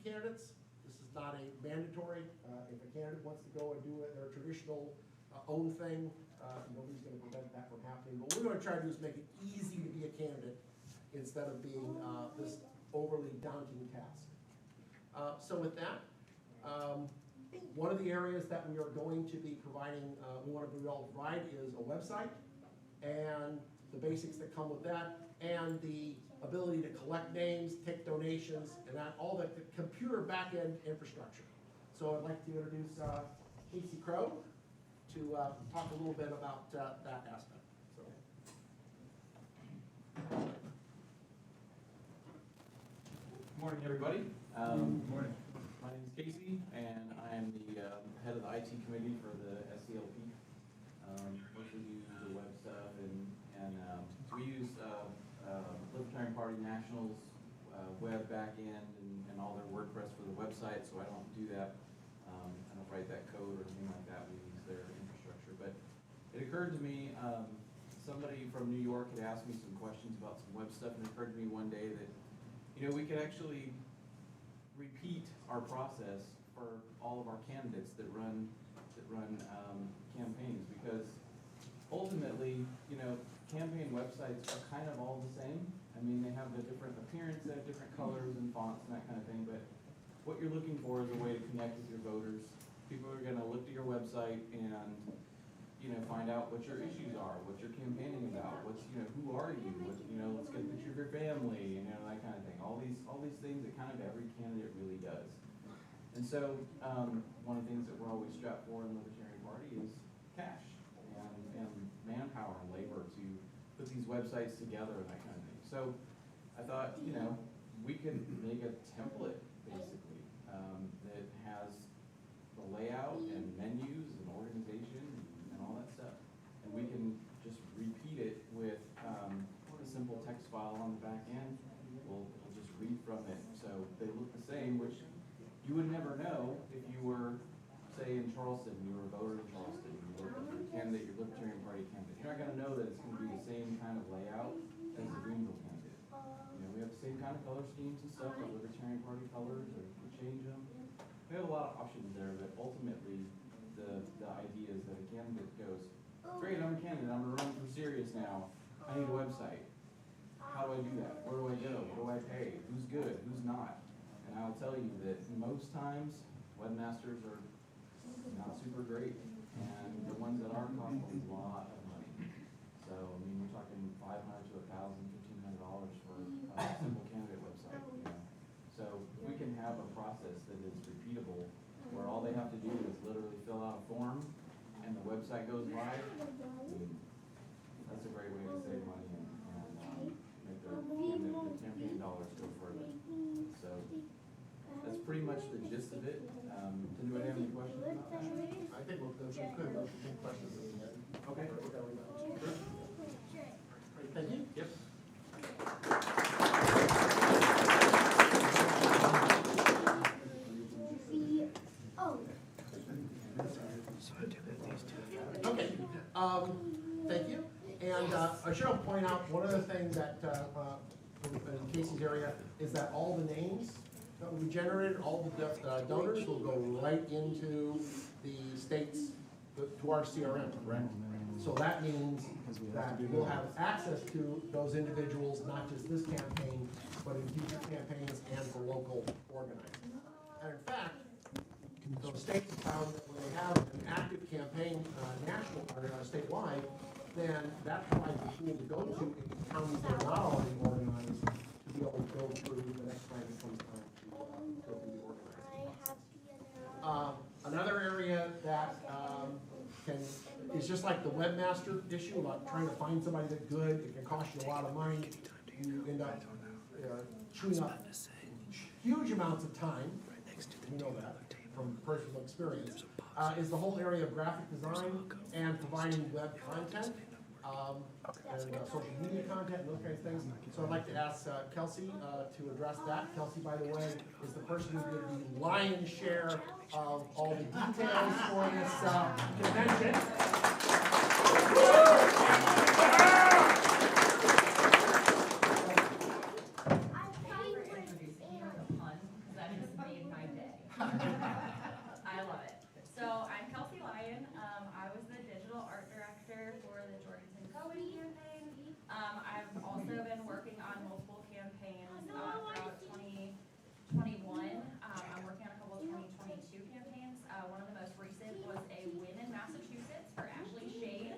candidates. This is not a mandatory. If a candidate wants to go and do their traditional own thing, nobody's going to prevent that from happening. But what we're going to try to do is make it easy to be a candidate instead of being this overly daunting task. So with that, one of the areas that we are going to be providing, we want to be able to provide is a website and the basics that come with that, and the ability to collect names, take donations, and that all the computer back-end infrastructure. So I'd like to introduce Casey Crow to talk a little bit about that aspect. So. Good morning, everybody. Good morning. My name is Casey, and I am the head of the IT committee for the SCLP. Mostly use the web stuff, and we use Libertarian Party National's web backend and all their WordPress for the website, so I don't do that. I don't write that code or anything like that. We use their infrastructure. But it occurred to me, somebody from New York had asked me some questions about some web stuff, and it occurred to me one day that, we could actually repeat our process for all of our candidates that run campaigns, because ultimately, campaign websites are kind of all the same. I mean, they have a different appearance, they have different colors and fonts and that kind of thing, but what you're looking for is a way to connect with your voters. People are going to look to your website and, find out what your issues are, what you're campaigning about, who are you, let's get a picture of your family, that kind of thing. All these things that kind of every candidate really does. And so, one of the things that we're always strapped for in the Libertarian Party is cash and manpower and labor to put these websites together and that kind of thing. So I thought, we can make a template basically that has the layout and menus and organization and all that stuff, and we can just repeat it with a simple text file on the back end. We'll just read from it, so they look the same, which you would never know if you were, say, in Charleston, you were a voter in Charleston, you were a candidate, your Libertarian Party candidate. You're not going to know that it's going to be the same kind of layout as the Greenville candidate. We have the same kind of color schemes and stuff, like Libertarian Party colors, or we change them. We have a lot of options there, but ultimately, the idea is that a candidate goes, great, I'm a candidate, I'm going to run for serious now. I need a website. How do I do that? Where do I go? What do I pay? Who's good? Who's not? And I'll tell you that most times, webmasters are not super great, and the ones that are cost a lot of money. So, I mean, we're talking $500 to $1,000, $1,500 for a simple candidate website. So, we can have a process that is repeatable, where all they have to do is literally fill out a form, and the website goes live. That's a great way to save money and make the campaign dollars go further. So that's pretty much the gist of it. Does anybody have any questions about that? I think we'll go through some questions at the end. Okay. Thank you. Yep. Okay. Thank you. And I should point out one other thing that in Casey's area is that all the names that will be generated, all the donors will go right into the state's, to our CRM, correct? So that means that we'll have access to those individuals, not just this campaign, but in future campaigns and for local organizing. And in fact, the states have found that when they have an active campaign, national or statewide, then that provides a tool to go to in counties that are not already organized to be able to go through the next time it comes time to go through the organizing. Another area that is just like the webmaster issue, like trying to find somebody that's good. It can cost you a lot of money. You end up chewing up huge amounts of time. You know that from personal experience. Is the whole area of graphic design and providing web content and social media content and those kinds of things. So I'd like to ask Kelsey to address that. Kelsey, by the way, is the person who's going to be the lion's share of all the details for this convention. made my day. I love it. So I'm Kelsey Lyon. I was the digital art director for the Jorgensen Cohen campaign. I've also been working on multiple campaigns throughout 2021. I'm working on a couple of 2022 campaigns. One of the most recent was a win in Massachusetts for Ashley Shade.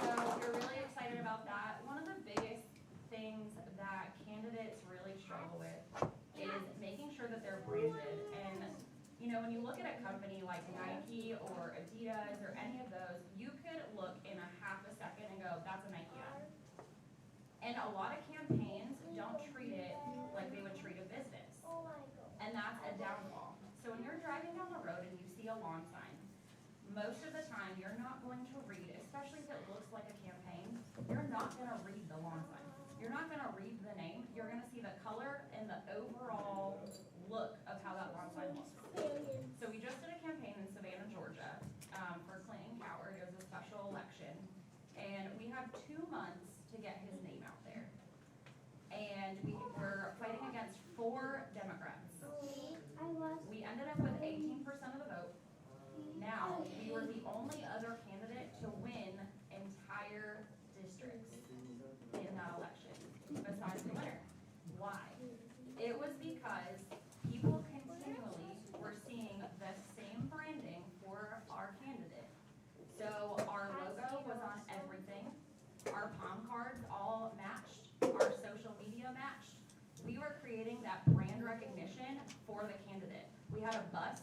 So we're really excited about that. One of the biggest things that candidates really struggle with is making sure that they're branded. And you know, when you look at a company like Nike or Adidas or any of those, you could look in a half a second and go, that's a Nike ad. And a lot of campaigns don't treat it like they would treat a business. And that's a downfall. So when you're driving down the road and you see a lawn sign, most of the time you're not going to read, especially if it looks like a campaign, you're not going to read the lawn sign. You're not going to read the name. You're going to see the color and the overall look of how that lawn sign looks. So we just did a campaign in Savannah, Georgia, for Clinton Coward. It was a special election. And we had 2 months to get his name out there. And we were fighting against 4 Democrats. We ended up with 18% of the vote. Now, we were the only other candidate to win entire districts in that election, besides the winner. Why? It was because people continually were seeing the same branding for our candidate. So our logo was on everything. Our palm cards all matched. Our social media matched. We were creating that brand recognition for the candidate. We had a bus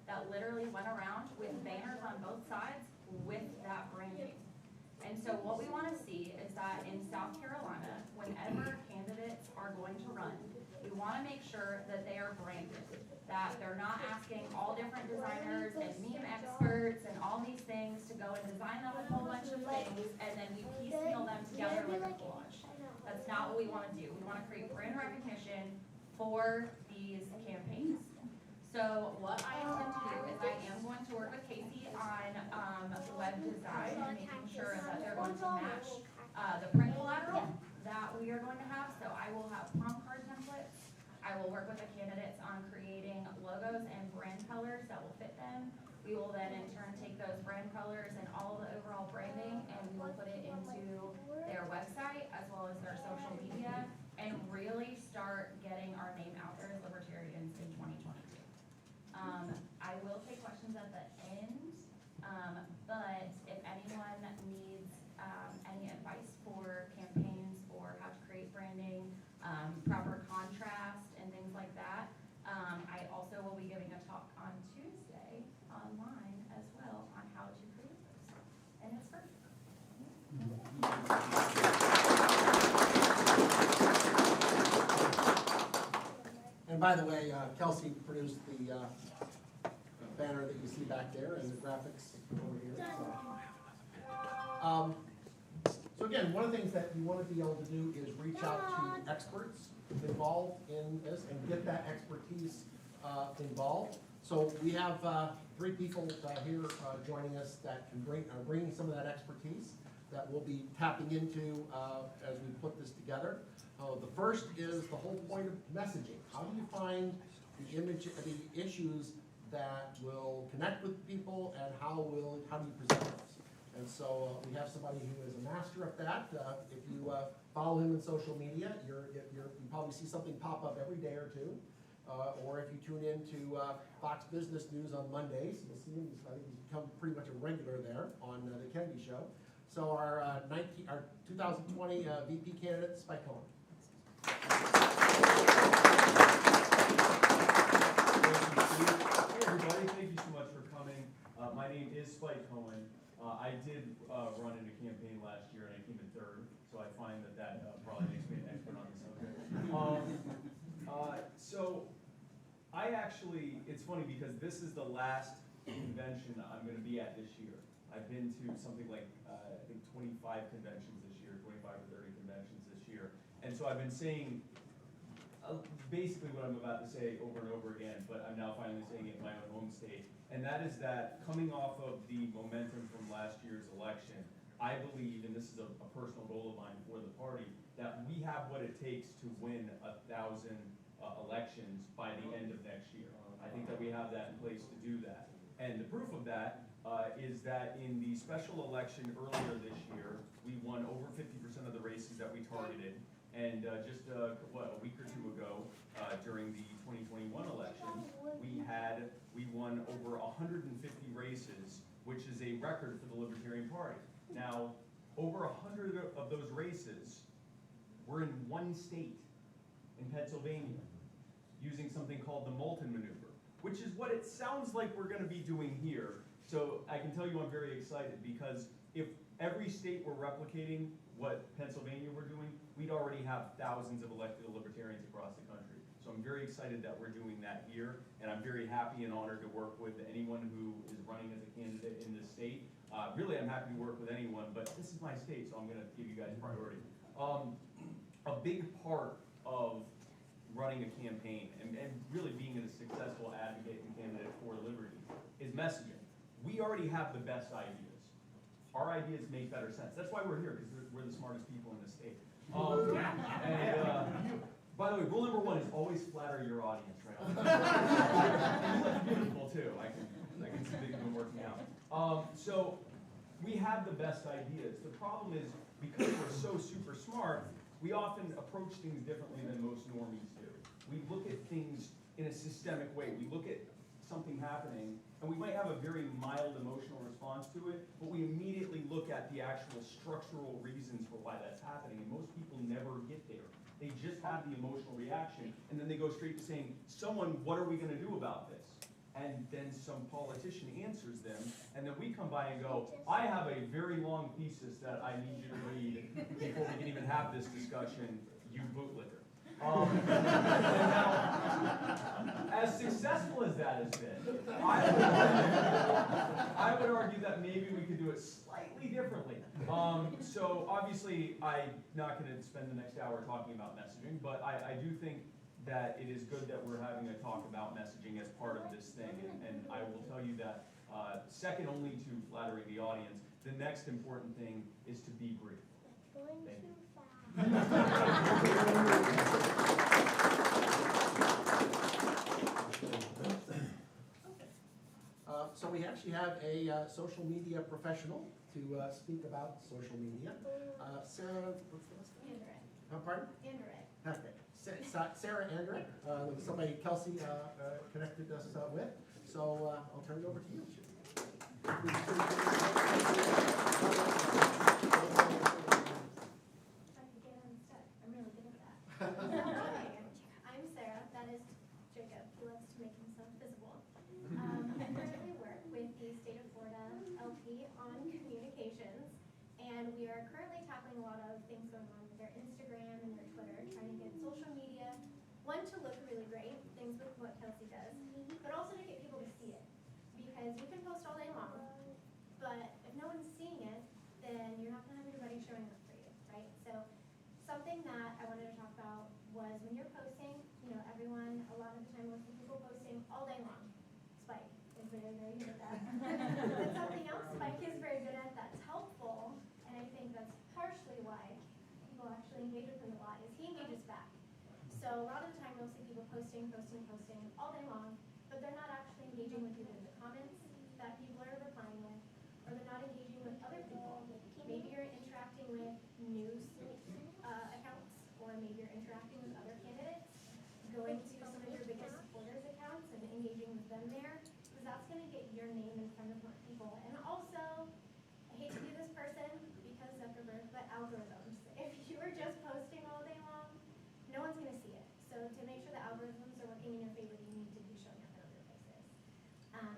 that literally went around with banners on both sides with that branding. And so what we want to see is that in South Carolina, whenever candidates are going to run, we want to make sure that they are branded, that they're not asking all different designers and meme experts and all these things to go and design them a whole bunch of things and then we piecemeal them together like a collage. That's not what we want to do. We want to create brand recognition for these campaigns. So what I intend to do is I am going to work with Casey on web design and making sure that they're going to match the print collateral that we are going to have. So I will have palm card templates. I will work with the candidates on creating logos and brand colors that will fit them. We will then in turn take those brand colors and all of the overall branding and we will put it into their website as well as their social media and really start getting our name out there as Libertarians in 2022. I will take questions at the end, but if anyone needs any advice for campaigns or how to create branding, proper contrast and things like that, I also will be giving a talk on Tuesday online as well on how to create those. And it's free. And by the way, Kelsey produced the banner that you see back there and the graphics over here. So again, one of the things that you want to be able to do is reach out to experts involved in this and get that expertise involved. So we have 3 people here joining us that can are bringing some of that expertise that we'll be tapping into as we put this together. The first is the whole point of messaging. How do you find the issues that will connect with people, and how do you present those? And so we have somebody who is a master at that. If you follow him in social media, you probably see something pop up every day or two. Or if you tune into Fox Business News on Mondays, you'll see him. I think he's become pretty much a regular there on the Kennedy Show. So our 2020 VP candidate, Spike Cohen. Hey everybody, thank you so much for coming. My name is Spike Cohen. I did run in a campaign last year and I came in 3rd, so I find that probably makes me an expert on the subject. So I actually, it's funny because this is the last convention I'm going to be at this year. I've been to something like, I think 25 conventions this year, 25 or 30 conventions this year. And so I've been saying basically what I'm about to say over and over again, but I'm now finally saying it in my own home state. And that is that coming off of the momentum from last year's election, I believe, and this is a personal goal of mine for the party, that we have what it takes to win 1,000 elections by the end of next year. I think that we have that in place to do that. And the proof of that is that in the special election earlier this year, we won over 50% of the races that we targeted. And just a week or two ago, during the 2021 election, we won over 150 races, which is a record for the Libertarian Party. Now, over 100 of those races were in one state, in Pennsylvania, using something called the Moulton maneuver, which is what it sounds like we're going to be doing here. So I can tell you I'm very excited, because if every state were replicating what Pennsylvania were doing, we'd already have thousands of elected libertarians across the country. So I'm very excited that we're doing that here, and I'm very happy and honored to work with anyone who is running as a candidate in this state. Really, I'm happy to work with anyone, but this is my state, so I'm going to give you guys priority. A big part of running a campaign and really being a successful advocate and candidate for liberty is messaging. We already have the best ideas. Our ideas make better sense. That's why we're here, because we're the smartest people in the state. By the way, rule number 1 is always flatter your audience, right? You look beautiful too. I can see that you've been working out. So we have the best ideas. The problem is, because we're so super smart, we often approach things differently than most normies do. We look at things in a systemic way. We look at something happening, and we might have a very mild emotional response to it, but we immediately look at the actual structural reasons for why that's happening, and most people never get there. They just have the emotional reaction, and then they go straight to saying, someone, what are we going to do about this? And then some politician answers them, and then we come by and go, I have a very long thesis that I need you to read before we can even have this discussion, you bootlicker. And now, as successful as that has been, I would argue that maybe we could do it slightly differently. So obviously, I'm not going to spend the next hour talking about messaging, but I do think that it is good that we're having a talk about messaging as part of this thing. And I will tell you that second only to flattering the audience, the next important thing is to be brief. Thank you. So we actually have a social media professional to speak about social media. Sarah, what's the last name? Andrew. Pardon? Andrew. Okay. Sarah Andrew, somebody Kelsey connected us with. So I'll turn it over to you. I'm really good at that. Hi, I'm Sarah. That is Jacob. He loves to make himself visible. I currently work with the state of Florida LP on communications, and we are currently tackling a lot of things going on with their Instagram and their Twitter, trying to get social media, one, to look really great, things with what Kelsey does, but also to get people to see it. Because you can post all day long, but if no one's seeing it, then you're not going to have anybody showing up for you, right? So something that I wanted to talk about was when you're posting, everyone, a lot of the time, most people posting all day long. Spike is very, very good at that. But something else Spike is very good at that's helpful, and I think that's partially why people actually engage with him a lot, is he engages back. So a lot of the time, you'll see people posting all day long, but they're not actually engaging with either the comments that people are replying with, or they're not engaging with other people. Maybe you're interacting with news accounts, or maybe you're interacting with other candidates, going to some of your biggest supporters accounts and engaging with them there, because that's going to get your name in front of more people. And also, I hate to be this person because Zuckerberg, but algorithms. If you are just posting all day long, no one's going to see it. So to make sure the algorithms are working in your favor, you need to be showing up in other places.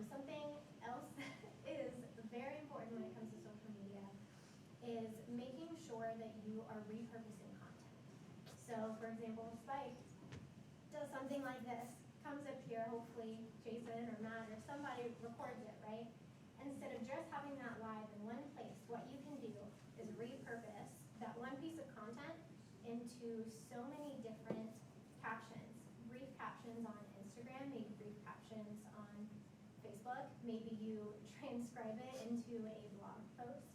Something else that is very important when it comes to social media is making sure that you are repurposing content. So for example, Spike does something like this, comes up here, hopefully Jason or Matt or somebody records it, right? Instead of just having that live in one place, what you can do is repurpose that one piece of content into so many different captions. Brief captions on Instagram, maybe brief captions on Facebook. Maybe you transcribe it into a blog post.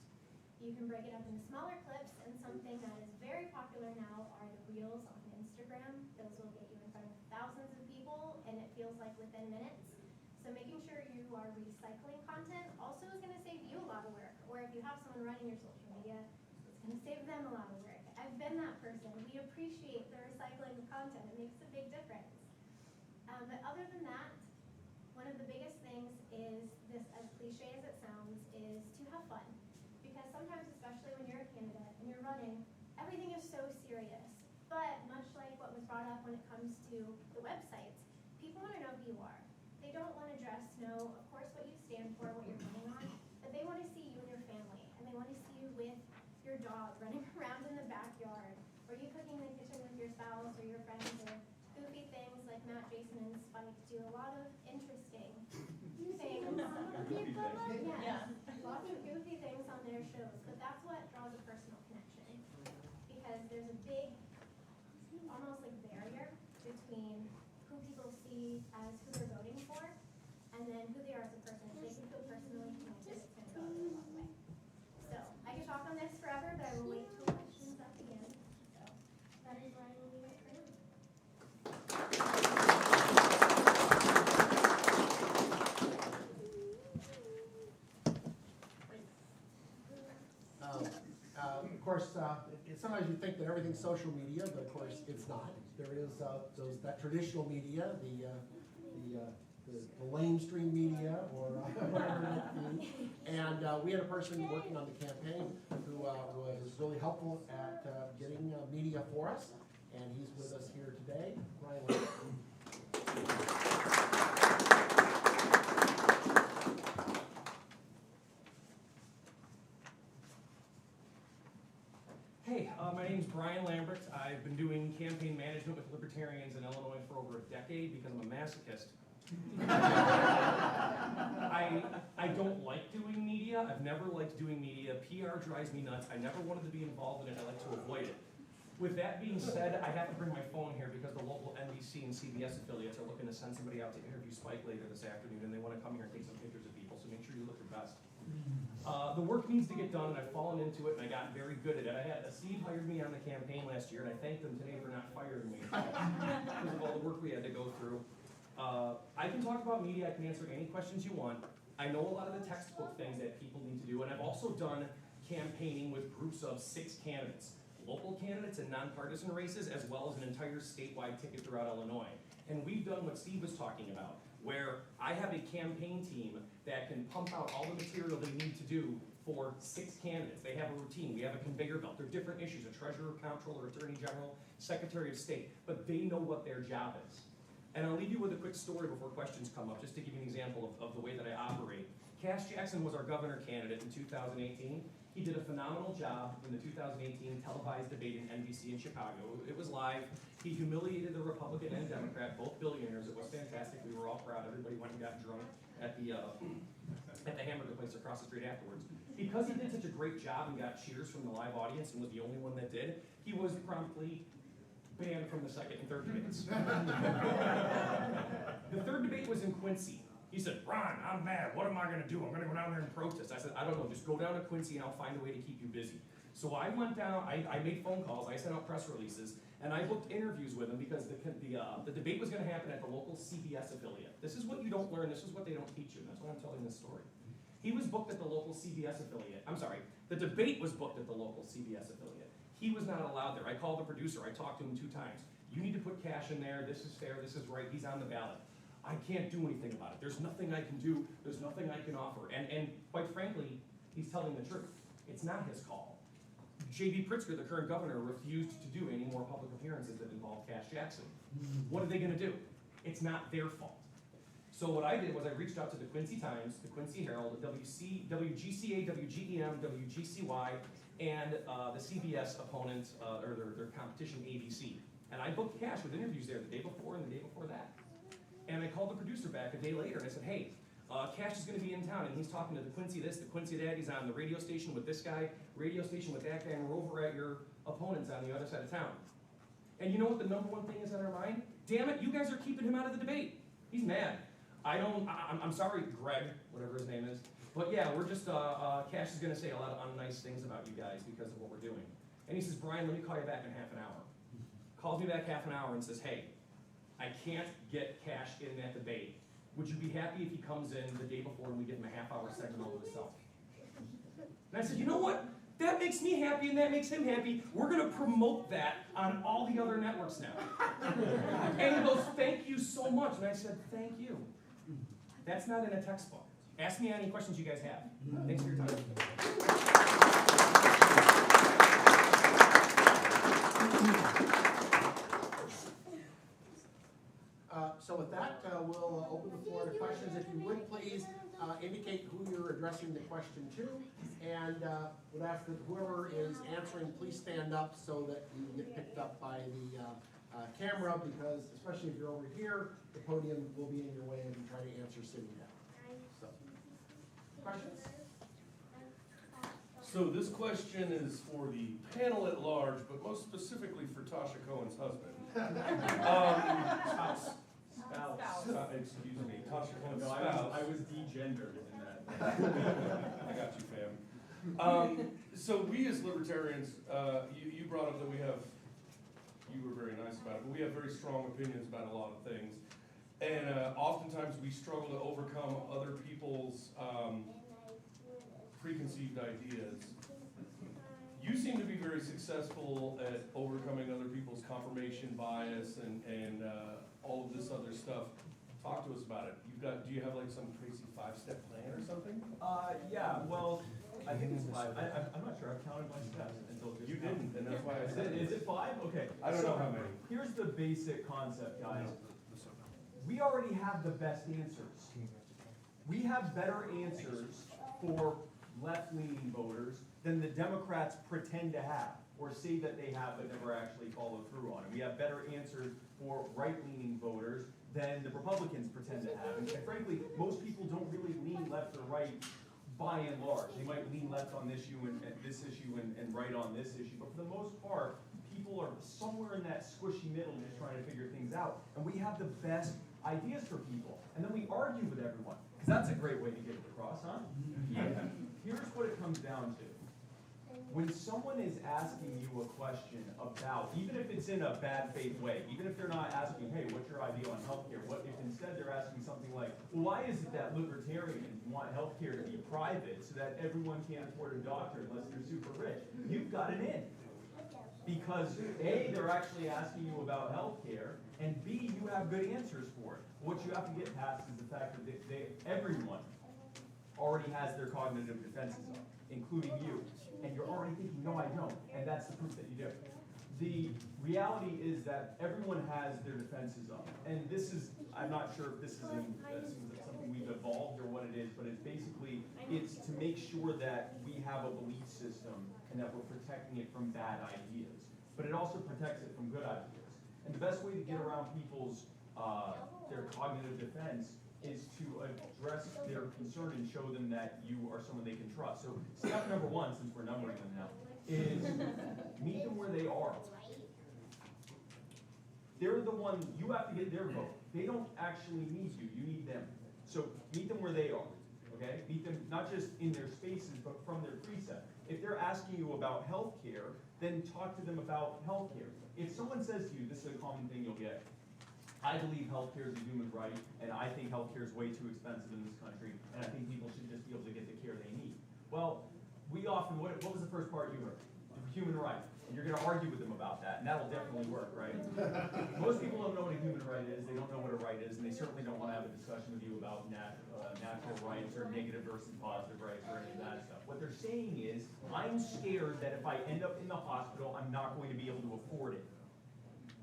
You You can break it up into smaller clips, and something that is very popular now are the reels on Instagram. Those will get you in front of thousands of people, and it feels like within minutes. So making sure you are recycling content also is going to save you a lot of work. Or if you have someone running your social media, it's going to save them a lot of work. I've been that person. We appreciate the recycling of content. It makes a big difference. But other than that, one of the biggest things is this, as cliche as it sounds, is to have fun. Because sometimes, especially when you're a candidate and you're running, everything is so serious. But much like what was brought up when it comes to the websites, people want to know who you are. They don't want to just know, of course, what you stand for, what you're running on, but they want to see you and your family. And they want to see you with your dog running around in the backyard, or you cooking in the kitchen with your spouse or your friends, or goofy things like Matt, Jason, and Spike do a lot of interesting things. Yes, lots of goofy things on their shows, but that's what draws a personal connection. Because there's a big, almost like barrier between who people see as who they're voting for, and then who they are as a person. If they can feel personally connected, it's going to go a really long way. So, I could talk on this forever, but I will wait till questions at the end. So, that is where I will leave it for now. Of course, sometimes you think that everything's social media, but of course it's not. There is that traditional media, the lamestream media, or whatever it may be. And we had a person working on the campaign who was really helpful at getting media for us, and he's with us here today. Ryan Lambrecht. Hey, my name's Brian Lambrecht. I've been doing campaign management with Libertarians in Illinois for over a decade because I'm a masochist. I don't like doing media. I've never liked doing media. PR drives me nuts. I never wanted to be involved in it. I like to avoid it. With that being said, I have to bring my phone here because the local NBC and CBS affiliates are looking to send somebody out to interview Spike later this afternoon, and they want to come here and take some pictures of people, so make sure you look your best. The work needs to get done, and I've fallen into it, and I got very good at it. Steve hired me on the campaign last year, and I thanked them today for not firing me because of all the work we had to go through. I can talk about media. I can answer any questions you want. I know a lot of the textbook things that people need to do, and I've also done campaigning with groups of 6 candidates, local candidates and nonpartisan races, as well as an entire statewide ticket throughout Illinois. And we've done what Steve was talking about, where I have a campaign team that can pump out all the material they need to do for 6 candidates. They have a routine. We have a conveyor belt. There are different issues, a treasurer, comptroller, attorney general, secretary of state, but they know what their job is. And I'll leave you with a quick story before questions come up, just to give you an example of the way that I operate. Cash Jackson was our governor candidate in 2018. He did a phenomenal job in the 2018 televised debate in NBC in Chicago. It was live. He humiliated the Republican and Democrat, both billionaires. It was fantastic. We were all proud. Everybody went and got drunk at the hamburger place across the street afterwards. Because he did such a great job and got cheers from the live audience and was the only one that did, he was promptly banned from the second and third debates. The third debate was in Quincy. He said, "Ron, I'm mad. What am I going to do? I'm going to go down there and protest." I said, "I don't know. Just go down to Quincy and I'll find a way to keep you busy." So I went down. I made phone calls. I sent out press releases. And I booked interviews with him because the debate was going to happen at the local CBS affiliate. This is what you don't learn. This is what they don't teach you. And that's why I'm telling this story. He was booked at the local CBS affiliate. I'm sorry. The debate was booked at the local CBS affiliate. He was not allowed there. I called the producer. I talked to him 2 times. "You need to put cash in there. This is fair. This is right. He's on the ballot." I can't do anything about it. There's nothing I can do. There's nothing I can offer. And quite frankly, he's telling the truth. It's not his call. J.B. Pritzker, the current governor, refused to do any more public appearances that involved Cash Jackson. What are they going to do? It's not their fault. So what I did was I reached out to the Quincy Times, the Quincy Herald, the WGCA, WGEM, WGCY, and the CBS opponent, or their competition, ABC. And I booked Cash with interviews there the day before and the day before that. And I called the producer back a day later and I said, "Hey, Cash is going to be in town and he's talking to the Quincy this, the Quincy that. He's on the radio station with this guy, radio station with that guy, and we're over at your opponents on the other side of town." And you know what the #1 thing is on our mind? Damn it, you guys are keeping him out of the debate. He's mad. I'm sorry, Greg, whatever his name is. But yeah, we're just, Cash is gonna say a lot of unnice things about you guys because of what we're doing. And he says, Brian, let me call you back in half an hour. Calls me back half an hour and says, hey, I can't get Cash in that debate. Would you be happy if he comes in the day before and we give him a half-hour segment all to himself? And I said, you know what? That makes me happy and that makes him happy. We're gonna promote that on all the other networks now. And he goes, thank you so much. And I said, thank you. That's not in a textbook. Ask me any questions you guys have. Thanks for your time. So with that, we'll open the floor to questions. If you would please indicate who you're addressing the question to, and would ask that whoever is answering, please stand up so that you get picked up by the camera, because especially if you're over here, the podium will be in your way if you try to answer sitting down. So, questions? So this question is for the panel at large, but most specifically for Tasha Cohen's husband. Excuse me, Tasha Cohen's No, spouse. I was degendered in that. I got you, fam. So we as libertarians, you brought up that you were very nice about it, but we have very strong opinions about a lot of things. And oftentimes we struggle to overcome other people's preconceived ideas. You seem to be very successful at overcoming other people's confirmation bias and all of this other stuff. Talk to us about it. Do you have like some crazy 5-step plan or something? Yeah, well, I think it's 5. I'm not sure. I've counted my steps until just You now. didn't, and that's why I said Is it 5? Okay. I don't know how many. Here's the basic concept, guys. We already have the best answers. We have better answers for left-leaning voters than the Democrats pretend to have, or say that they have but never actually follow through on it. We have better answers for right-leaning voters than the Republicans pretend to have. And frankly, most people don't really lean left or right by and large. They might lean left on this issue and this issue and right on this issue, but for the most part, people are somewhere in that squishy middle just trying to figure things out. And we have the best ideas for people. And then we argue with everyone, because that's a great way to get it across, huh? Yeah. Here's what it comes down to. When someone is asking you a question about, even if it's in a bad faith way, even if they're not asking, hey, what's your idea on healthcare? What if instead they're asking something like, well, why is it that libertarians want healthcare to be private so that everyone can't afford a doctor unless they're super rich? You've got an in. Because A, they're actually asking you about healthcare, and B, you have good answers for it. What you have to get past is the fact that everyone already has their cognitive defenses up, including you. And you're already thinking, no, I don't. And that's the proof that you do. The reality is that everyone has their defenses up. And this is, I'm not sure if this is something we've evolved or what it is, but it's basically, it's to make sure that we have a belief system and that we're protecting it from bad ideas. But it also protects it from good ideas. And the best way to get around people's, their cognitive defense is to address their concern and show them that you are someone they can trust. So step number 1, since we're numbering them now, is meet them where they are. They're the one, you have to get their vote. They don't actually need you, you need them. So meet them where they are, okay? Meet them not just in their spaces, but from their precept. If they're asking you about healthcare, then talk to them about healthcare. If someone says to you, this is a common thing you'll get, I believe healthcare is a human right, and I think healthcare is way too expensive in this country, and I think people should just be able to get the care they need. Well, we often, what was the first part you heard? Human right. And you're going to argue with them about that, and that'll definitely work, right? Most people don't know what a human right is, they don't know what a right is, and they certainly don't want to have a discussion with you about natural rights or negative versus positive rights or any of that stuff. What they're saying is, I'm scared that if I end up in the hospital, I'm not going to be able to afford it.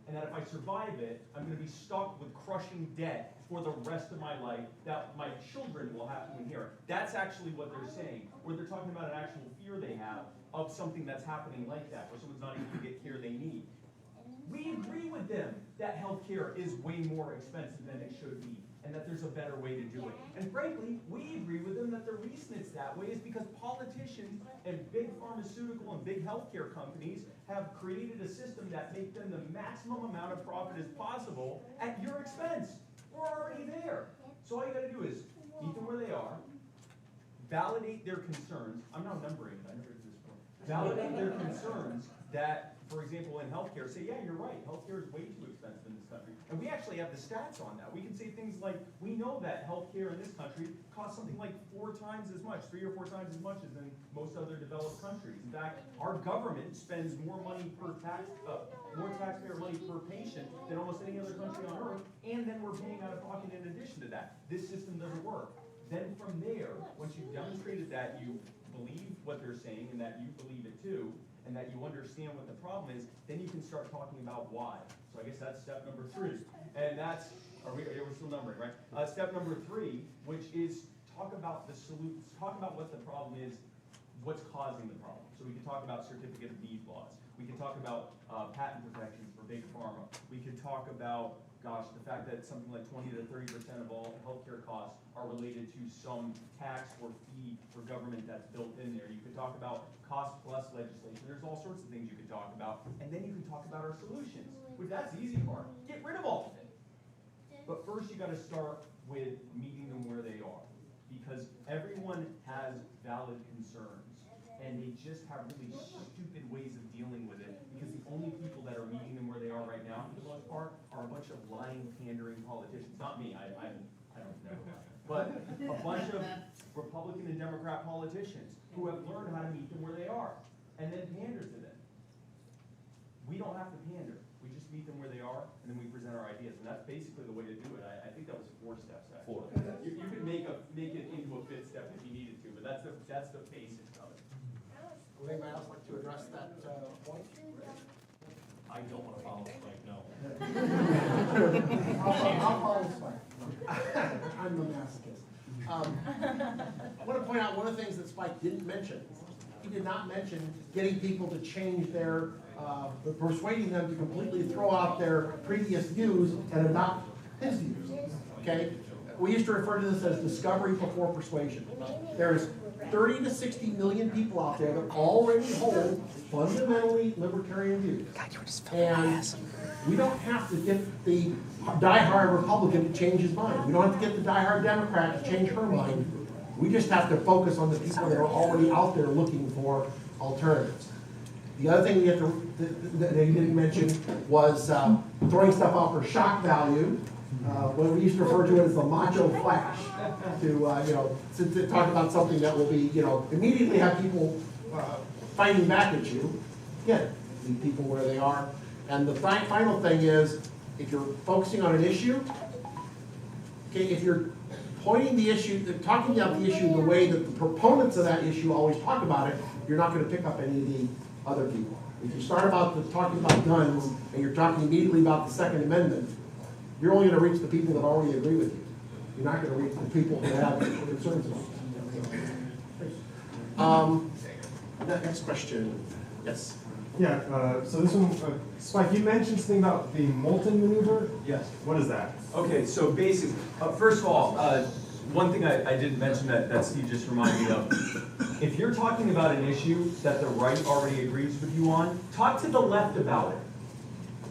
And that if I survive it, I'm going to be stuck with crushing debt for the rest of my life that my children will have to inherit. That's actually what they're saying, where they're talking about an actual fear they have of something that's happening like that, where someone's not able to get care they need. We agree with them that healthcare is way more expensive than it should be, and that there's a better way to do it. And frankly, we agree with them that the reason it's that way is because politicians and big pharmaceutical and big healthcare companies have created a system that makes them the maximum amount of profit as possible at your expense. We're already there. So all you gotta do is meet them where they are, validate their concerns. I'm now numbering, I never did this before. Validate their concerns that, for example, in healthcare, say, yeah, you're right, healthcare is way too expensive in this country. And we actually have the stats on that. We can say things like, we know that healthcare in this country costs something like 4 times as much, 3 or 4 times as much as in most other developed countries. In fact, our government spends more money per more taxpayer money per patient than almost any other country on earth, and then we're paying out of pocket in addition to that. This system doesn't work. Then from there, once you've demonstrated that you believe what they're saying and that you believe it too, and that you understand what the problem is, then you can start talking about why. So I guess that's step number 3. And that's, we're still numbering, right? Step number 3, which is talk about the solution, talk about what the problem is, what's causing the problem. So we can talk about certificate of need laws. We can talk about patent protections for big pharma. We can talk about, gosh, the fact that something like 20 to 30% of all healthcare costs are related to some tax or fee for government that's built in there. You could talk about cost plus legislation. There's all sorts of things you could talk about. And then you can talk about our solutions, which that's the easy part. Get rid of all of it. But first you gotta start with meeting them where they are. Because everyone has valid concerns. And they just have really stupid ways of dealing with it, because the only people that are meeting them where they are right now, for the most part, are a bunch of lying, pandering politicians. Not me, I don't know. But a bunch of Republican and Democrat politicians who have learned how to meet them where they are, and then pander to them. We don't have to pander. We just meet them where they are, and then we present our ideas. And that's basically the way to do it. I think that was 4 steps, actually. 4. You could make it into a 5th step if you needed to, but that's the basics of it. Would anybody else like to address that point? I don't want to follow Spike, no. I'll follow Spike. I'm the masochist. I want to point out one of the things that Spike didn't mention. He did not mention getting people to change their, persuading them to completely throw out their previous views and adopt his views. Okay? We used to refer to this as discovery before persuasion. There's 30 to 60 million people out there that already hold fundamentally libertarian views. And we don't have to get the diehard Republican to change his mind. We don't have to get the diehard Democrat to change her mind. We just have to focus on the people that are already out there looking for alternatives. The other thing that he didn't mention was throwing stuff out for shock value. When we used to refer to it as the macho flash, to talk about something that will be, immediately have people fighting back at you. Again, meet people where they are. And the final thing is, if you're focusing on an issue, okay, if you're pointing the issue, talking about the issue the way that the proponents of that issue always talk about it, you're not going to pick up any of the other people. If you start talking about guns and you're talking immediately about the Second Amendment, you're only going to reach the people that already agree with you. You're not going to reach the people that have concerns about it. Next question. Yes. Yeah, so this one, Spike, you mentioned something about the Moulton maneuver? Yes. What is that? Okay, so basically, first of all, one thing I didn't mention that Steve just reminded me of. If you're talking about an issue that the right already agrees with you on, talk to the left about it.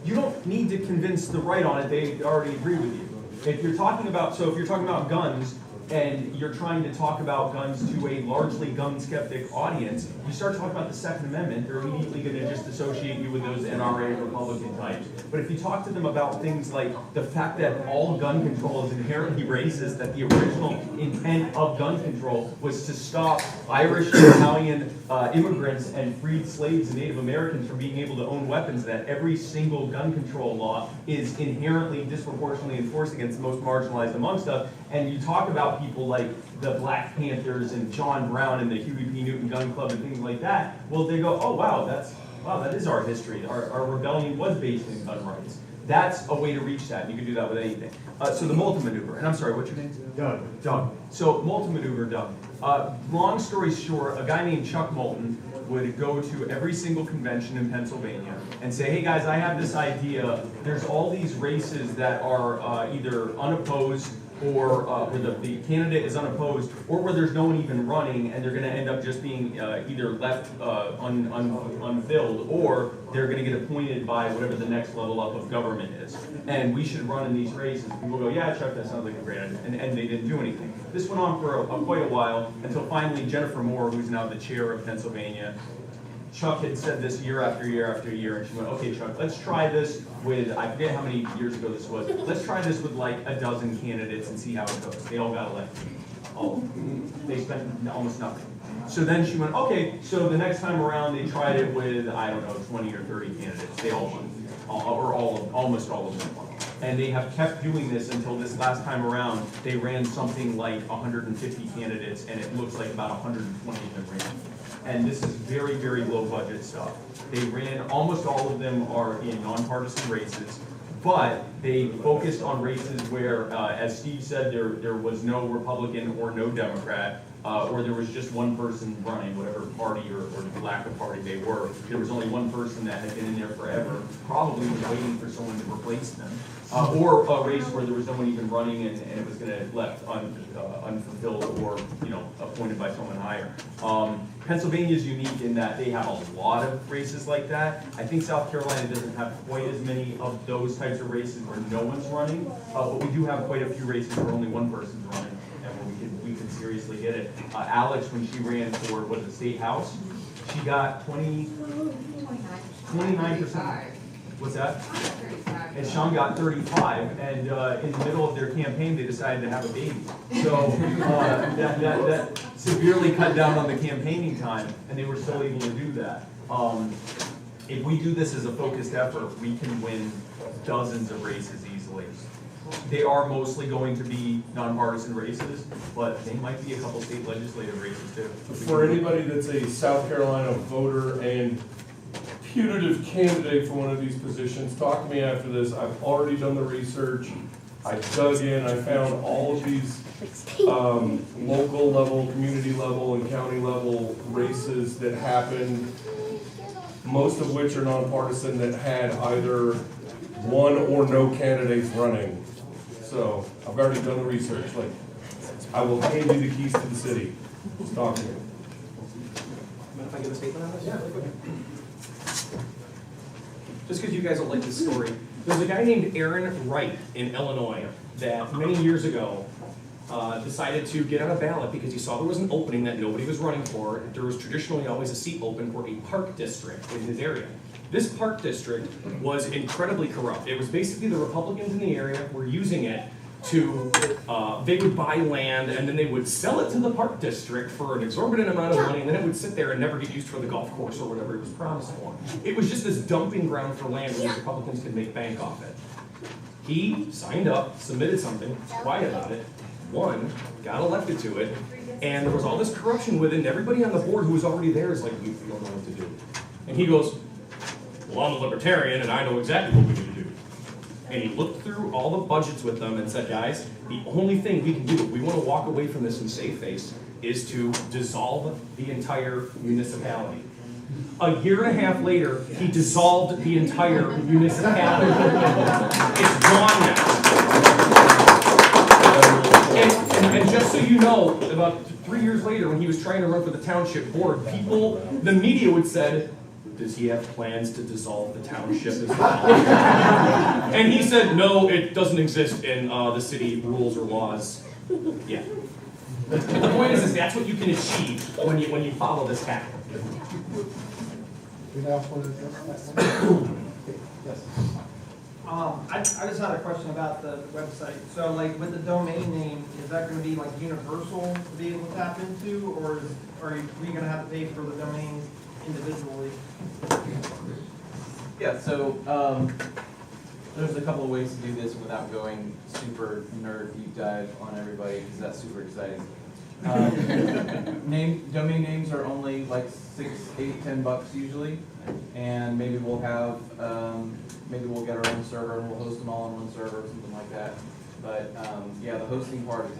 You don't need to convince the right on it, they already agree with you. If you're talking about guns, and you're trying to talk about guns to a largely gun skeptic audience, you start talking about the Second Amendment, they're immediately going to just associate you with those NRA Republican types. But if you talk to them about things like the fact that all gun control is inherently racist, that the original intent of gun control was to stop Irish and Italian immigrants and freed slaves and Native Americans from being able to own weapons, that every single gun control law is inherently disproportionately enforced against the most marginalized amongst us, and you talk about people like the Black Panthers and John Brown and the Huey P. Newton Gun Club and things like that, well, they go, oh, wow, that is our history. Our rebellion was based in gun rights. That's a way to reach that. You can do that with anything. So the Moulton maneuver, and I'm sorry, what's your name? Doug. So Moulton maneuver, Doug. Long story short, a guy named Chuck Moulton would go to every single convention in Pennsylvania and say, hey guys, I have this idea. There's all these races that are either unopposed or where the candidate is unopposed, or where there's no one even running, and they're going to end up just being either left unfilled, or they're gonna get appointed by whatever the next level up of government is. And we should run in these races. People go, yeah, Chuck, that sounds like a great idea. And they didn't do anything. This went on for quite a while until finally Jennifer Moore, who's now the chair of Pennsylvania, Chuck had said this year after year after year, and she went, okay, Chuck, let's try this with, I forget how many years ago this was, let's try this with like a dozen candidates and see how it goes. They all got elected. They spent almost nothing. So then she went, okay, so the next time around they tried it with, I don't know, 20 or 30 candidates. They all won, or almost all of them won. And they have kept doing this until this last time around, they ran something like 150 candidates, and it looks like about 120 of them ran. And this is very, very low budget stuff. They ran, almost all of them are in nonpartisan races, but they focused on races where, as Steve said, there was no Republican or no Democrat, or there was just one person running, whatever party or lack of party they were. There was only one person that had been in there forever, probably was waiting for someone to replace them. Or a race where there was no one even running and it was gonna left unfulfilled or, appointed by someone higher. Pennsylvania is unique in that they have a lot of races like that. I think South Carolina doesn't have quite as many of those types of races where no one's running, but we do have quite a few races where only one person's running and where we can seriously hit it. Alex, when she ran for, the State House, she got 29%. What's that? And Sean got 35, and in the middle of their campaign, they decided to have a baby. So that severely cut down on the campaigning time, and they were still able to do that. If we do this as a focused effort, we can win dozens of races easily. They are mostly going to be nonpartisan races, but they might be a couple state legislative races too. For anybody that's a South Carolina voter and putative candidate for one of these positions, talk to me after this. I've already done the research. I dug in, I found all of these local level, community level, and county level races that happened, most of which are nonpartisan, that had either one or no candidates running. So I've already done the research. Like, I will hand you the keys to the city. Just talk to me. If I give a statement on this? Yeah. Just because you guys will like this story. There's a guy named Aaron Wright in Illinois that many years ago decided to get on a ballot because he saw there was an opening that nobody was running for. There was traditionally always a seat open for a park district in his area. This park district was incredibly corrupt. It was basically the Republicans in the area were using it to, they would buy land and then they would sell it to the park district for an exorbitant amount of money, and then it would sit there and never get used for the golf course or whatever it was promised for. It was just this dumping ground for land where the Republicans could make bank off it. He signed up, submitted something, quiet about it, won, got elected to it, and there was all this corruption with it, and everybody on the board who was already there is like, we don't know what to do. And he goes, well, I'm a Libertarian and I know exactly what we need to do. And he looked through all the budgets with them and said, guys, the only thing we can do if we want to walk away from this and save face is to dissolve the entire municipality. A year and a half later, he dissolved the entire municipality. It's gone now. And just so you know, about 3 years later, when he was trying to run for the township board, the media would say, does he have plans to dissolve the township as well? And he said, no, it doesn't exist in the city rules or laws. Yeah. But the point is that's what you can achieve when you follow this path. Yes. I just had a question about the website. So like with the domain name, is that going to be like universal to be able to tap into, or are we going to have to pay for the domain individually? Yeah, so there's a couple of ways to do this without going super nerd deep dive on everybody, because that's super exciting. Domain names are only like $6, $8, $10 usually, and maybe we'll have maybe we'll get our own server and we'll host them all on one server or something like that. But yeah, the hosting part is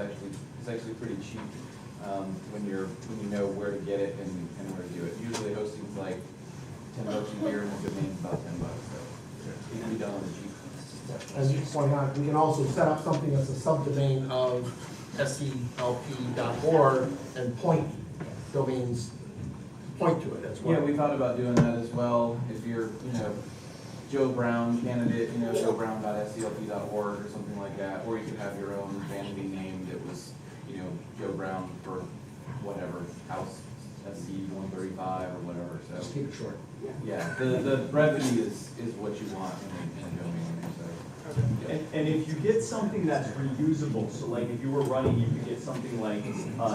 actually pretty cheap when you know where to get it and where to do it. Usually hosting's like $10 a year and the domain's about $10, so it can be done on the cheap. As you point out, we can also set up something that's a subdomain of point to it as well. Yeah, we thought about doing that as well. If you're, Joe Brown candidate, joebrown.sclp.org or something like that, or you could have your own vanity name that was, Joe Brown for whatever, House SC 135 or whatever, so. Just keep it short. Yeah, the brevity is what you want in a domain name, so. And if you get something that's reusable, so like if you were running, you could get something like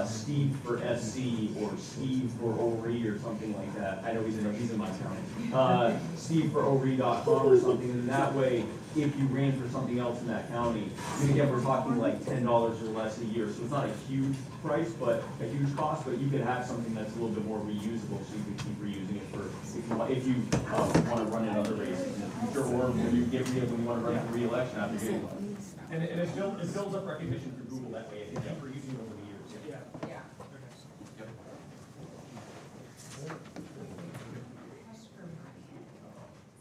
Steve for SC or Steve for ORE or something like that. I know he's in my county. Steve for ORE.com or something, and that way, if you ran for something else in that county, and again, we're talking like $10 or less a year, so it's not a huge price, but a huge cost, but you could have something that's a little bit more reusable, so you can keep reusing it for, if you want to run in other races in the future, or when you want to run for re-election after getting one. And it builds up recognition through Google that way, if we're using it over the years. Yeah. Yeah.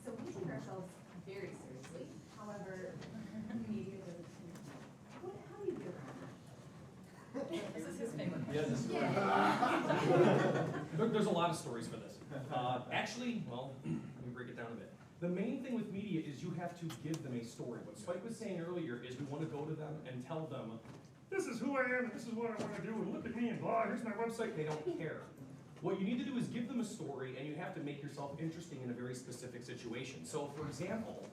So we take ourselves very seriously, however, media doesn't. How do you get around that? This is his favorite. There's a lot of stories for this. Actually, well, let me break it down a bit. The main thing with media is you have to give them a story. What Spike was saying earlier is we want to go to them and tell them, this is who I am, and this is what I want to do, and look at me, and blah, here's my website. They don't care. What you need to do is give them a story, and you have to make yourself interesting in a very specific situation. So, for example,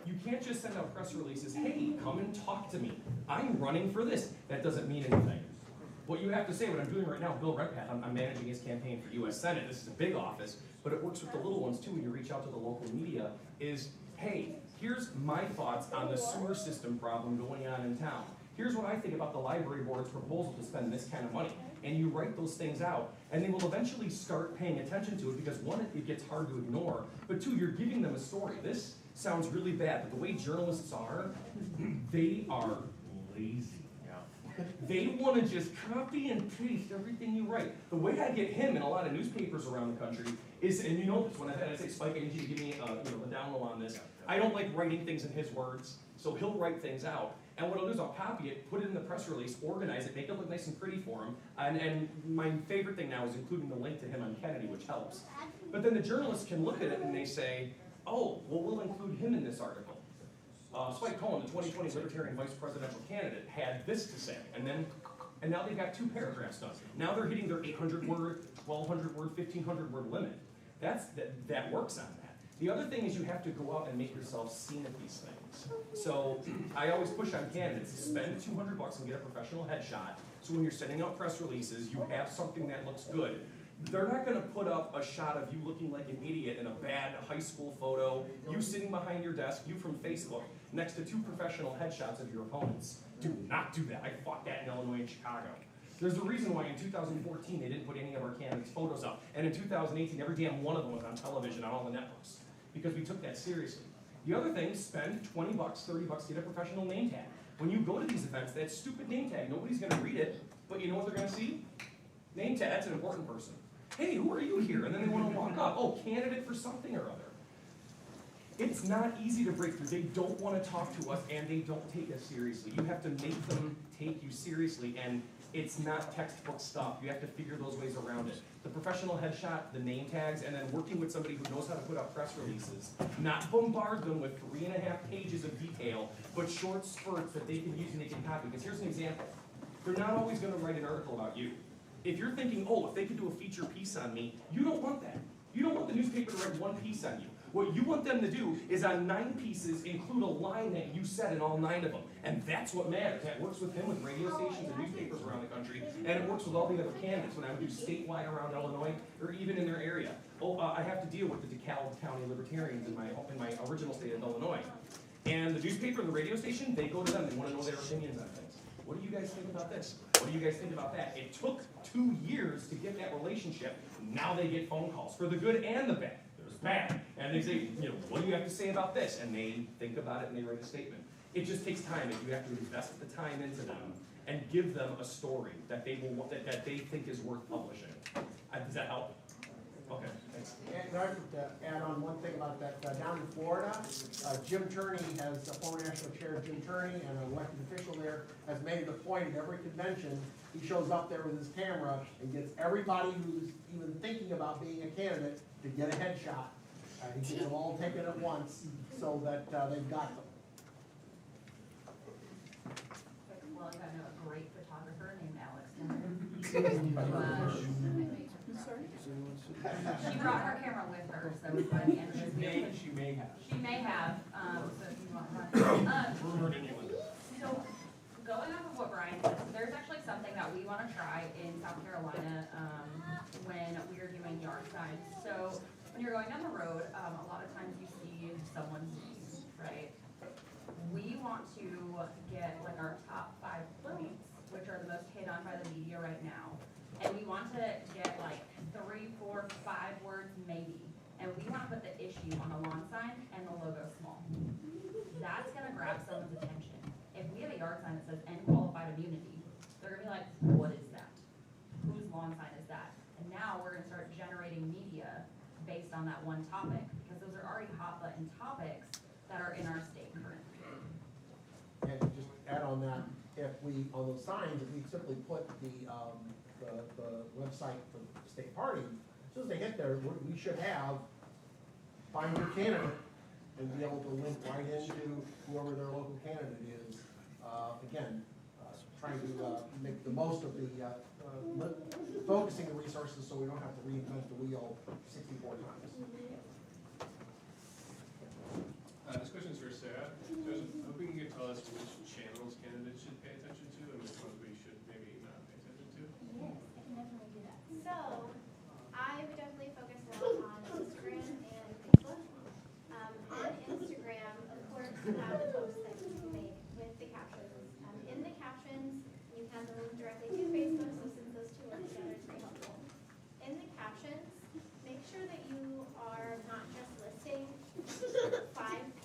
you can't just send out press releases, hey, come and talk to me. I'm running for this. That doesn't mean anything. What you have to say, what I'm doing right now, Bill Redpath, I'm managing his campaign for U.S. Senate. This is a big office, but it works with the little ones too when you reach out to the local media, is, hey, here's my thoughts on the sewer system problem going on in town. Here's what I think about the library board's proposal to spend this kind of money. And you write those things out, and they will eventually start paying attention to it because one, it gets hard to ignore, but two, you're giving them a story. This sounds really bad, but the way journalists are, they are lazy. They want to just copy and paste everything you write. The way I get him in a lot of newspapers around the country is, and you know this, when I say, Spike, I need you to give me the down low on this. I don't like writing things in his words, so he'll write things out. And what I'll do is I'll copy it, put it in the press release, organize it, make it look nice and pretty for him. And my favorite thing now is including the link to him on Kennedy, which helps. But then the journalists can look at it and they say, oh, well, we'll include him in this article. Spike Cohen, the 2020 Libertarian vice presidential candidate, had this to say, and now they've got 2 paragraphs done. Now they're hitting their 800-word, 1,200-word, 1,500-word limit. That works on that. The other thing is you have to go out and make yourself seen at these things. So I always push on candidates to spend $200 and get a professional headshot. So when you're sending out press releases, you have something that looks good. They're not going to put up a shot of you looking like an idiot in a bad high school photo, you sitting behind your desk, you from Facebook, next to 2 professional headshots of your opponents. Do not do that. I fought that in Illinois and Chicago. There's a reason why in 2014 they didn't put any of our candidates' photos up. And in 2018, every damn one of them was on television on all the networks. Because we took that seriously. The other thing, spend $20, $30, get a professional name tag. When you go to these events, that stupid name tag, nobody's going to read it, but you know what they're going to see? Name tag, that's an important person. Hey, who are you here? And then they want to walk up. Oh, candidate for something or other. It's not easy to break through. They don't want to talk to us, and they don't take us seriously. You have to make them take you seriously, and it's not textbook stuff. You have to figure those ways around it. The professional headshot, the name tags, and then working with somebody who knows how to put out press releases. Not bombard them with 3.5 pages of detail, but short spurts that they can use and they can copy. Because here's an example. They're not always going to write an article about you. If you're thinking, oh, if they could do a feature piece on me, you don't want that. You don't want the newspaper to write 1 piece on you. What you want them to do is on 9 pieces include a line that you said in all 9 of them. And that's what matters. That works with him with radio stations and newspapers around the country. And it works with all the other candidates when I would do statewide around Illinois or even in their area. Oh, I have to deal with the DeKalb County Libertarians in my original state of Illinois. And the newspaper and the radio station, they go to them. They want to know their opinions on things. What do you guys think about this? What do you guys think about that? It took 2 years to get that relationship. Now they get phone calls for the good and the bad. There's bad. And they say, what do you have to say about this? And they think about it and they write a statement. It just takes time. You have to invest the time into them and give them a story that they think is worth publishing. Does that help? Okay, thanks. And I would add on one thing about that, down in Florida, Jim Turney has, former national chair Jim Turney, and an elected official there, has made it a point at every convention, he shows up there with his camera and gets everybody who's even thinking about being a candidate to get a headshot. He gets them all taken at once, so that they've got them. Well, I know a great photographer named Alex. She brought her camera with her, so by the end of this video. She may have. She may have, so if you want to. So, going off of what Brian said, so there's actually something that we want to try in South Carolina, when we are doing yard signs. So, when you're going down the road, a lot of times you see someone's name, right? We want to get like our top 5 points, which are the most hit on by the media right now. And we want to get like 3, 4, 5 words maybe. And we want to put the issue on the lawn sign and the logo small. That's gonna grab someone's attention. If we have a yard sign that says end qualified immunity, they're gonna be like, what is that? Whose lawn sign is that? And now we're gonna start generating media based on that one topic, because those are already hot button topics that are in our state currently. And just add on that, if we, on those signs, if we simply put the website for the state party, as soon as they hit there, we should have, find your candidate, and be able to link right into whoever their local candidate is. Again, trying to make the most of the, focusing the resources so we don't have to reinvent the wheel 64 times. This question is for Sarah. So I was hoping you could tell us which channels candidates should pay attention to and which ones we should maybe not pay attention to. Yes, I can definitely do that. So, I would definitely focus a lot on Instagram and Facebook. On Instagram, of course, you have the posts that you can make with the captions. In the captions, you can link directly to Facebook, so since those two work together, it's very helpful. In the captions, make sure that you are not just listing 5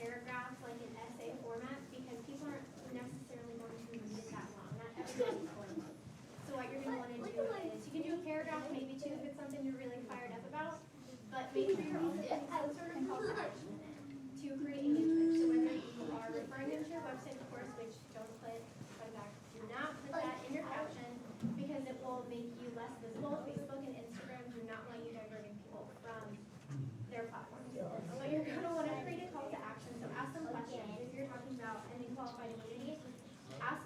paragraphs like in essay format, because people aren't necessarily going to read it that long. Not everybody's going to. So what you're going to want to do is, you can do a paragraph, maybe 2 if it's something you're really fired up about, but make sure you're also putting some sort of call to action in it to create engagement. So whether you are referring them to your website, of course, which don't put, do not put that in your caption, because it will make you less visible. Facebook and Instagram do not want you diverting people from their platforms. So you're going to want to create a call to action. So ask them questions. If you're talking about ending qualified immunity, ask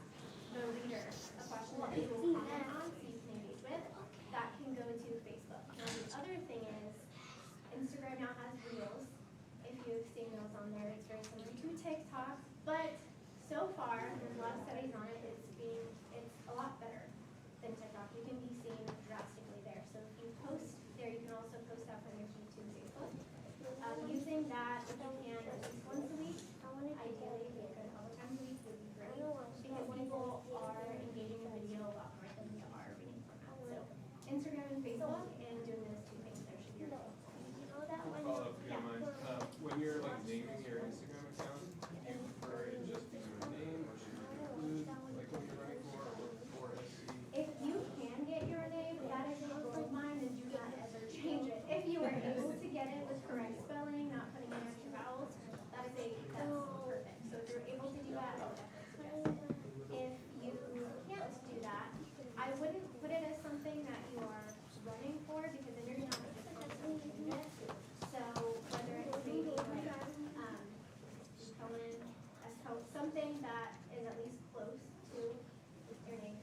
the reader a question that they will comment on, so you can engage with. That can go to Facebook. Now the other thing is, Instagram now has Reels. If you've seen those on there, it's very similar to TikTok, but so far, there's a lot of studies on it, it's a lot better than TikTok. You can be seen drastically there. So if you post there, you can also post that from your feed to Facebook. Using that, if you can, at least once a week, ideally, if you could a couple times a week, would be great, because people are engaging in video a lot more than they are reading format. So Instagram and Facebook, and doing those 2 things there should be your goal. Follow up, if you don't mind. When you're like naming your Instagram account, do you prefer it just be your name, or should you include like what you're running for, or for SC? If you can get your name, that is a goal of mine, and do not ever change it. If you are able to get it with correct spelling, not putting in extra vowels, that's perfect. So if you're able to do that, I would definitely suggest it. If you can't do that, I wouldn't put it as something that you are running for, because then you're not successfully doing it. So whether it's maybe like Cohen, something that is at least close to your name.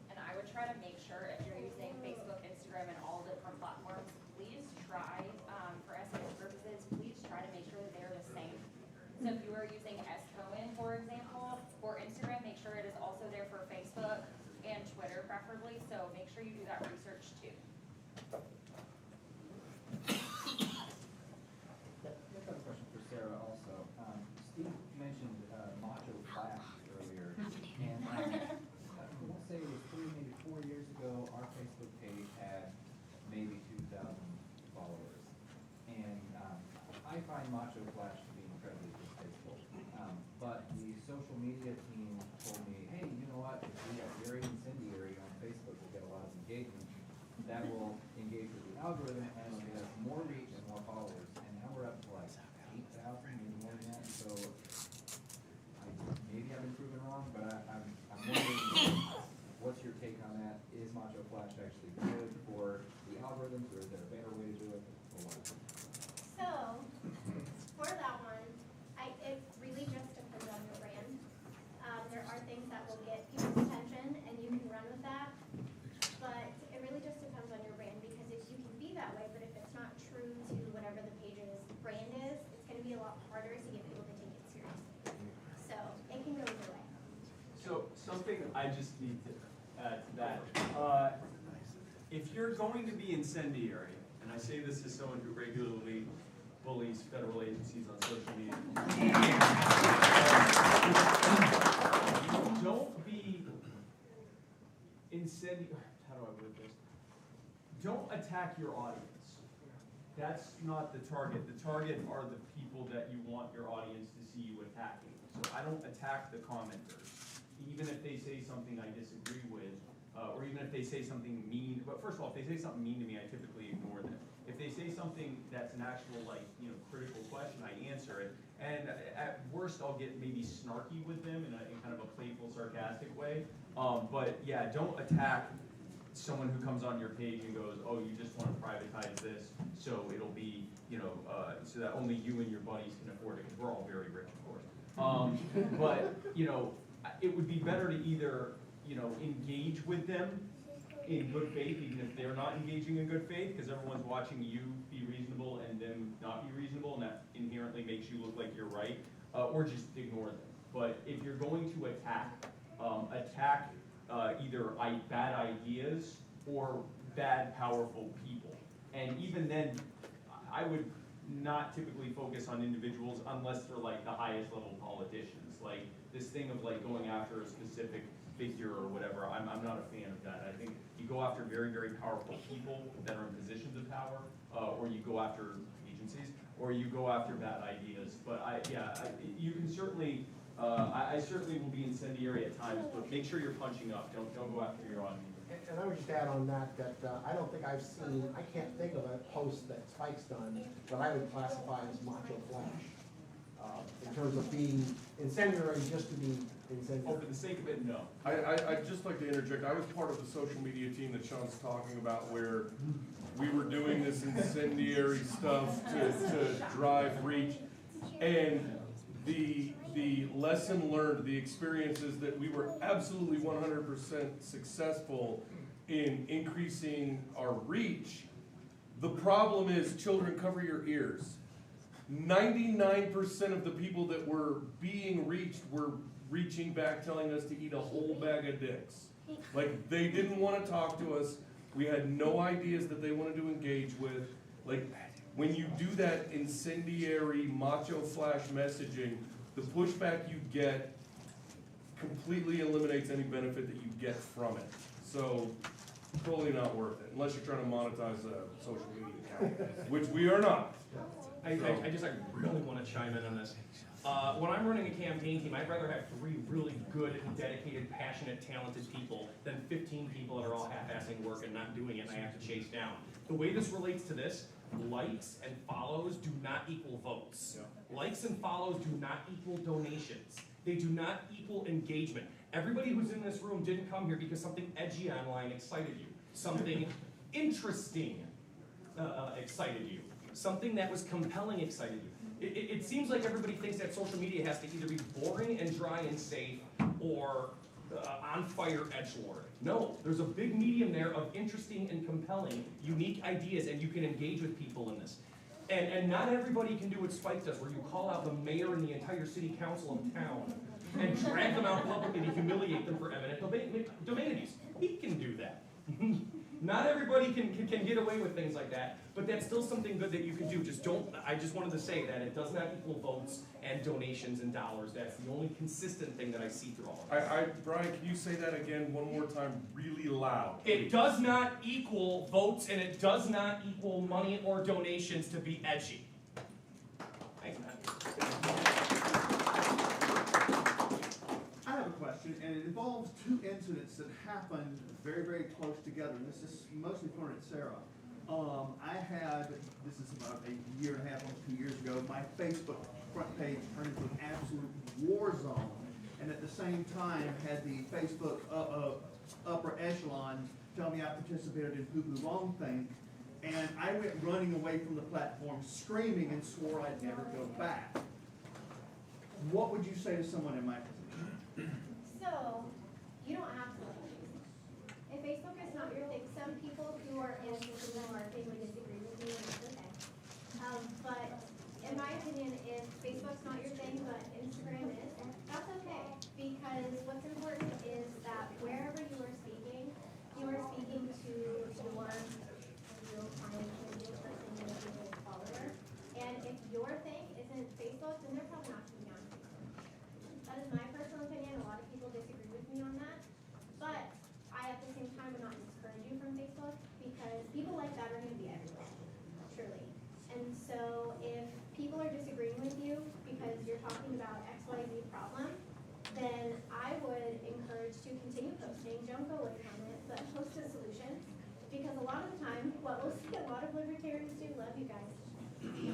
And I would try to make sure, if you're using Facebook, Instagram, and all different platforms, please try, for SEO purposes, please try to make sure that they're the same. So if you are using Cohen, for example, for Instagram, make sure it is also there for Facebook and Twitter preferably, so make sure you do that research too. I've got a question for Sarah also. Steve mentioned macho flash earlier, and let's say it was 3, maybe 4 years ago, our Facebook page had maybe 2,000 followers, and I find macho flash to be incredibly distasteful. But the social media team told me, hey, you know what? If we got very incendiary on Facebook, we get a lot of engagement. That or is there a better way to do it, or what? So, for that one, it really just depends on your brand. There are things that will get people's attention and you can run with that, but it really just depends on your brand, because if you can be that way, but if it's not true to whatever the page's brand is, it's gonna be a lot harder to get people to take it seriously. So, it can go either way. So something I just need to add to that. If you're going to be incendiary, and I say this as someone who regularly bullies federal agencies on social media, don't be incendiary. How do I word this? Don't attack your audience. That's not the target. The target are the people that you want your audience to see you attacking. So I don't attack the commenters, even if they say something I disagree with, or even if they say something mean. But first of all, if they say something mean to me, I typically ignore them. If they say something that's an actual, like, critical question, I answer it. And at worst, I'll get maybe snarky with them in kind of a playful, sarcastic way. But yeah, don't attack someone who comes on your page and goes, oh, you just want to privatize this, so it'll be, so that only you and your buddies can afford it, because we're all very rich, of course. But, it would be better to either, engage with them in good faith, even if they're not engaging in good faith, because everyone's watching you be reasonable and them not be reasonable, and that inherently makes you look like you're right, or just ignore them. But if you're going to attack either bad ideas or bad, powerful people. And even then, I would not typically focus on individuals unless they're like the highest level politicians. Like this thing of like going after a specific figure or whatever, I'm not a fan of that. I think you go after very, very powerful people that are in positions of power, or you go after agencies, or you go after bad ideas. But you can certainly, I certainly will be incendiary at times, but make sure you're punching up. Don't go after your audience. And I would just add on that, I don't think I've seen, I can't think of a post that Spike's done that I would classify as macho flash. In terms of being incendiary just to be incendiary. Oh, for the sake of it, no. I'd just like to interject. I was part of the social media team that Sean's talking about where we were doing this incendiary stuff to drive reach. And the lesson learned, the experience is that we were absolutely 100% successful in increasing our reach. The problem is, children, cover your ears. 99% of the people that were being reached were reaching back telling us to eat a whole bag of dicks. Like, they didn't want to talk to us. We had no ideas that they wanted to engage with. Like, when you do that incendiary macho flash messaging, the pushback you get completely eliminates any benefit that you get from it. So, totally not worth it, unless you're trying to monetize a social media account, which we are not. I really want to chime in on this. When I'm running a campaign team, I'd rather have 3 really good, dedicated, passionate, talented people than 15 people that are all half-assing work and not doing it and I have to chase down. The way this relates to this, likes and follows do not equal votes. Yeah. Likes and follows do not equal donations. They do not equal engagement. Everybody who's in this room didn't come here because something edgy online excited you. Something interesting excited you. Something that was compelling excited you. It seems like everybody thinks that social media has to either be boring and dry and safe or on fire edgelord. No, there's a big medium there of interesting and compelling, unique ideas, and you can engage with people in this. And not everybody can do what Spike does, where you call out the mayor and the entire city council of town and drag them out publicly to humiliate them for eminent dominities. He can do that. Not everybody can get away with things like that, but that's still something good that you can do. I just wanted to say that it does not equal votes and donations and dollars. That's the only consistent thing that I see through all of this. Brian, can you say that again one more time really loud? It does not equal votes and it does not equal money or donations to be edgy. Thanks, Matt. I have a question, and it involves 2 incidents that happened very, very close together, and this is mostly pointed at Sarah. This is about a year and a half, almost 2 years ago, my Facebook front page turned into an absolute war zone, and at the same time had the Facebook upper echelon tell me I participated in poo-poo wrong thing, and I went running away from the platform screaming and swore I'd never go back. What would you say to someone in my position? So, you don't have to like Facebook. If Facebook is not your thing, some people who are in social marketing would disagree with me, and that's okay. But in my opinion, if Facebook's not your thing, but Instagram is, that's okay. Because what's important is that wherever you are speaking to your real client, your person, your follower. And if your thing isn't Facebook, then they're probably not going to be on Facebook. That is my personal opinion. A lot of people disagree with me on that. But I, at the same time, would not discourage you from Facebook because people like that are going to be everywhere, truly. And so if people are disagreeing with you because you're talking about XYZ problem, then I would encourage to continue posting. Don't go away from it, but post a solution. Because a lot of the time, what we'll see a lot of libertarians do, love you guys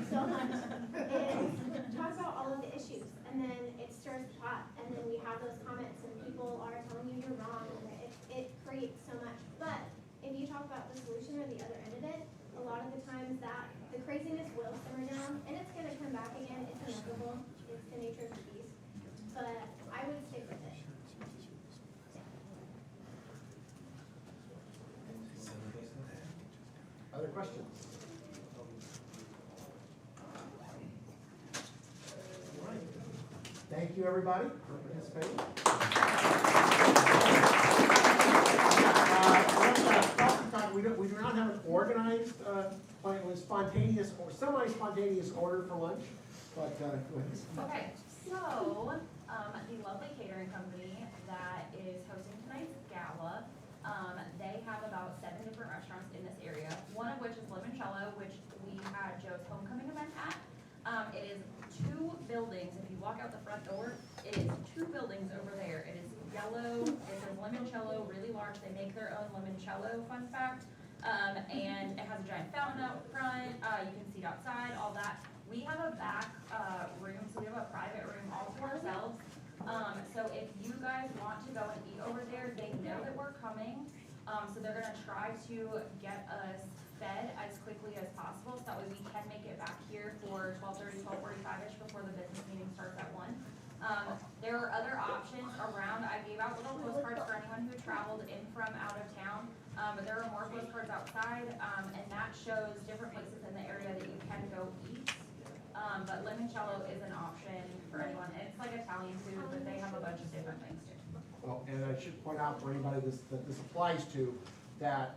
so much, is talk about all of the issues. And then it stirs the pot. And then we have those comments and people are telling you you're wrong. And it creates so much. But if you talk about the solution or the other end of it, a lot of the times that the craziness will simmer down. And it's going to come back again. It's inevitable. It's the nature of the beast. But I would stick with it. Other questions? All right. Thank you, everybody, for participating. We do not have an organized, spontaneous or semi-spontaneous order for lunch, but go ahead. Okay, so, the lovely catering company that is hosting tonight's gala, they have about 7 different restaurants in this area, one of which is Limoncello, which we had Joe's homecoming event at. It is 2 buildings. If you walk out the front door, it is 2 buildings over there. It is yellow, it says Limoncello, really large. They make their own limoncello, fun fact. And it has a giant fountain out front. You can seat outside, all that. We have a back room, so we have a private room all to ourselves. So if you guys want to go and eat over there, they know that we're coming. So they're gonna try to get us fed as quickly as possible, so that way we can make it back here for 12:30, 12:45-ish before the business meeting starts at 1. There are other options around. I gave out little postcards for anyone who traveled in from out of town, but there are more postcards outside, and that shows different places in the area that you can go eat. But limoncello is an option for anyone. It's like Italian food, but they have a bunch of different things too. Well, and I should point out for anybody that this applies to, that